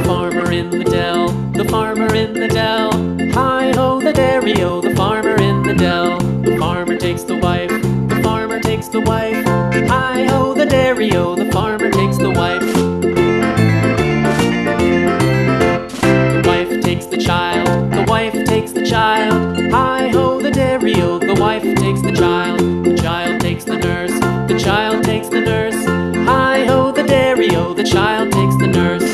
Farmer in the dell, the farmer in the dell. Hi-ho the dairy-o, the farmer in the dell. The farmer takes the wife, the farmer takes the wife. Hi-ho the dairy-o, the farmer takes the wife. The wife takes the child, the wife takes the child. Hi-ho the dairy-o, the wife takes the child. The child takes the nurse, the child takes the nurse. Hi-ho the dairy-o, the child takes the nurse.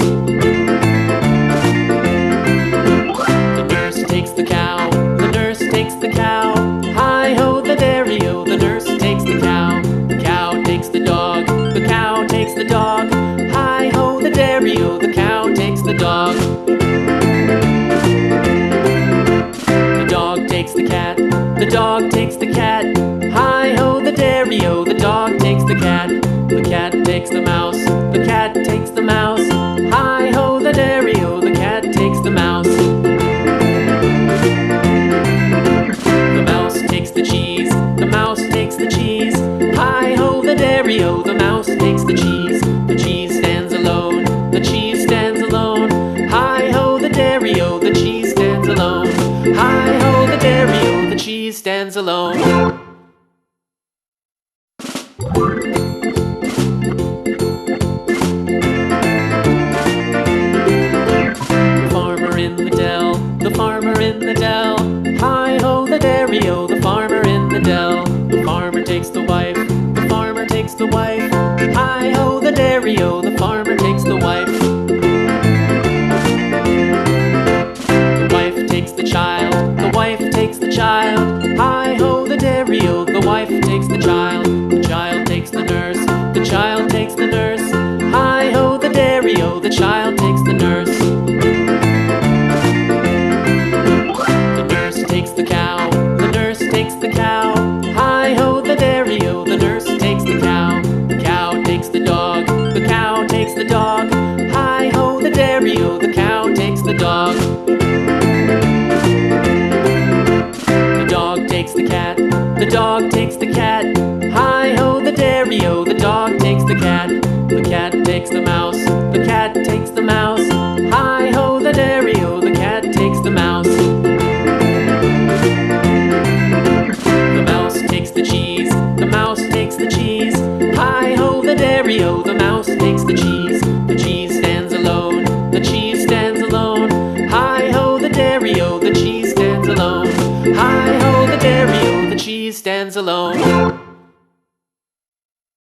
The nurse takes the cow, the nurse takes the cow. Hi-ho the dairy-o, the nurse takes the cow. The cow takes the dog, the cow takes the dog. Hi-ho the dairy-o, the cow takes the dog. The dog takes the cat, the dog takes the cat. Hi-ho the dairy-o, the dog takes the cat. The cat takes the mouse, the cat takes the mouse. Hi-ho the dairy-o, the cat takes the mouse. The mouse takes the cheese, the mouse takes the cheese. Hi-ho the dairy-o, the mouse takes the cheese. The cheese stands alone, the cheese stands alone. Hi-ho the dairy-o, the cheese stands alone. Hi-ho the dairy-o, the cheese stands alone. The farmer in the dell. Hi-ho the dairy-o, the farmer in the dell. The farmer takes the wife, the farmer takes the wife. Hi-ho the dairy-o, the farmer takes the wife. The wife takes the child, the wife takes the child. Hi-ho the dairy-o, the wife takes the child. The child takes the nurse, the child takes the nurse. Hi-ho the dairy-o, the child takes the nurse. The cow, the nurse takes the cow. Hi-ho the dairy-o, the nurse takes the cow. The cow takes the dog, the cow takes the dog. Hi-ho the dairy-o, the cow takes the dog. The dog takes the cat, the dog takes the cat. Hi-ho the dairy-o, the dog takes the cat. The cat takes the mouse, the cat takes the mouse.